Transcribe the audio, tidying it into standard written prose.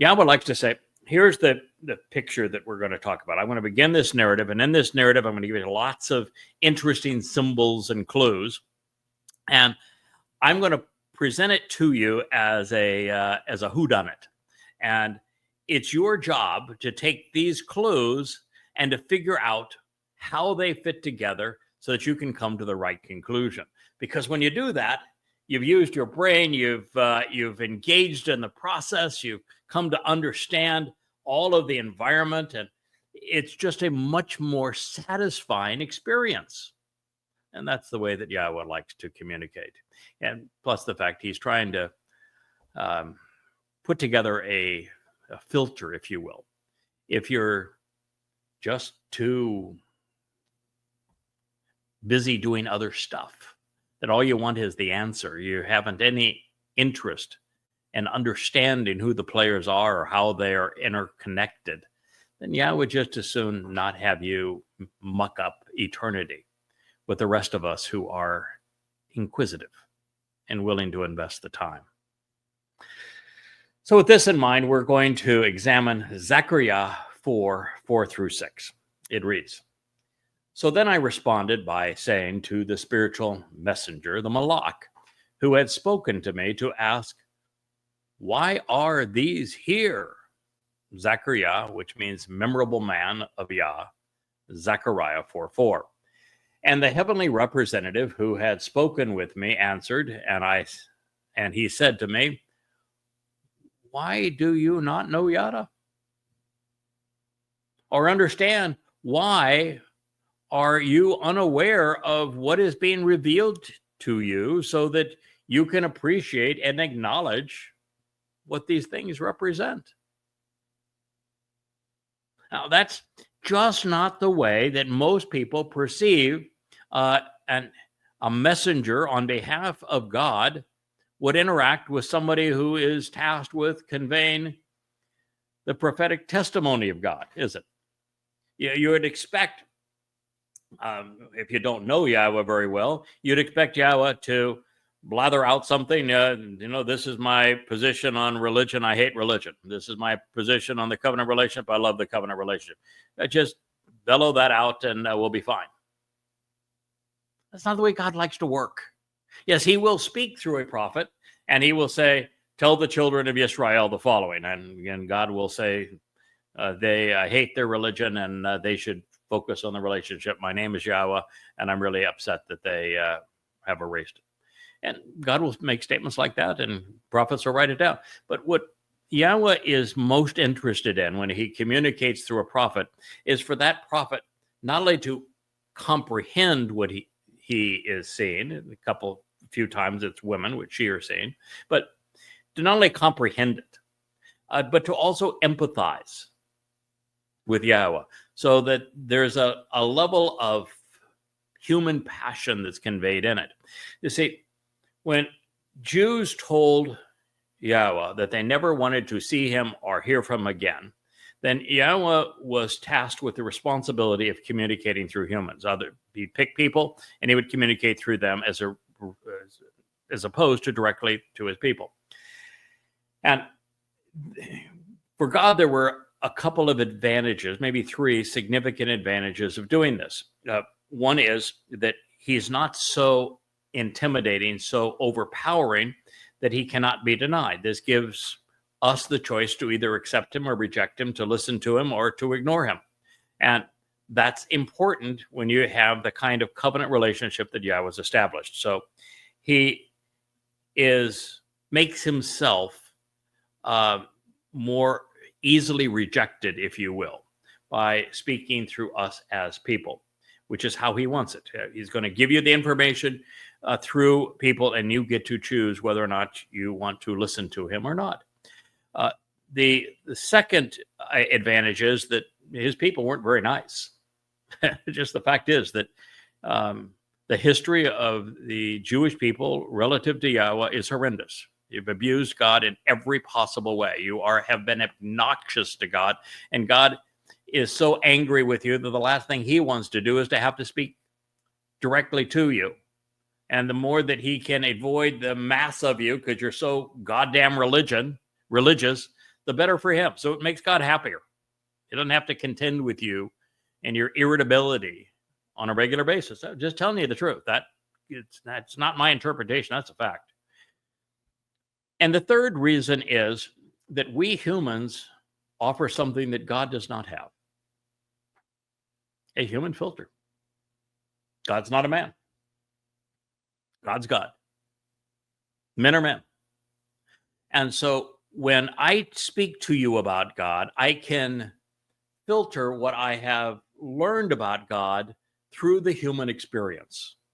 Yahowah likes to say, here's the picture that we're going to talk about. I'm going to begin this narrative, and in this narrative, I'm going to give you lots of interesting symbols and clues, and I'm going to present it to you as a whodunit. And it's your job to take these clues and to figure out how they fit together so that you can come to the right conclusion. Because when you do that, you've used your brain, you've engaged in the process, you've come to understand all of the environment, and it's just a much more satisfying experience. And that's the way that Yahowah likes to communicate. And plus the fact he's trying to put together a filter, if you will. If you're just too busy doing other stuff, that all you want is the answer, you haven't any interest in understanding who the players are or how they are interconnected, then Yahowah would just as soon not have you muck up eternity with the rest of us who are inquisitive and willing to invest the time. So with this in mind, we're going to examine Zechariah 4:4-6. It reads, "So then I responded by saying to the spiritual messenger, the Malach, who had spoken to me, to ask, 'Why are these here?'" Zechariah, which means memorable man of Yah, Zechariah 4:4. "And the heavenly representative who had spoken with me answered, and he said to me, 'Why do you not know Yada? Or understand, why are you unaware of what is being revealed to you so that you can appreciate and acknowledge what these things represent?'" Now, that's just not the way that most people perceive a messenger on behalf of God would interact with somebody who is tasked with conveying the prophetic testimony of God, is it? You would expect, if you don't know Yahowah very well, you'd expect Yahowah to blather out something. This is my position on religion. I hate religion. This is my position on the covenant relationship. I love the covenant relationship. Just bellow that out and we'll be fine. That's not the way God likes to work. Yes, he will speak through a prophet, and he will say, "Tell the children of Israel the following." And again, God will say, they hate their religion, and they should focus on the relationship. My name is Yahowah, and I'm really upset that they have erased it. And God will make statements like that, and prophets will write it down. But what Yahowah is most interested in when he communicates through a prophet is for that prophet not only to comprehend what he is seeing, a few times it's women, which she are seeing, but to not only comprehend it, but to also empathize with Yahowah, so that there's a level of human passion that's conveyed in it. You see, when Jews told Yahowah that they never wanted to see him or hear from him again, then Yahowah was tasked with the responsibility of communicating through humans. He'd pick people and he would communicate through them as opposed to directly to his people. And for God, there were a couple of advantages, maybe three significant advantages of doing this. One is that he's not so intimidating, so overpowering that he cannot be denied. This gives us the choice to either accept him or reject him, to listen to him or to ignore him. And that's important when you have the kind of covenant relationship that Yahweh has established. So he makes himself more easily rejected, if you will, by speaking through us as people, which is how he wants it. He's going to give you the information through people, and you get to choose whether or not you want to listen to him or not. The second advantage is that his people weren't very nice. Just the fact is that the history of the Jewish people relative to Yahowah is horrendous. You've abused God in every possible way. You have been obnoxious to God, and God is so angry with you that the last thing he wants to do is to have to speak directly to you. And the more that he can avoid the mass of you because you're so goddamn religious, the better for him. So it makes God happier. He doesn't have to contend with you and your irritability on a regular basis. I'm just telling you the truth. That's not my interpretation. That's a fact. And the third reason is that we humans offer something that God does not have: a human filter. God's not a man. God's God. Men are men. And so when I speak to you about God, I can filter what I have learned about God through the human experience.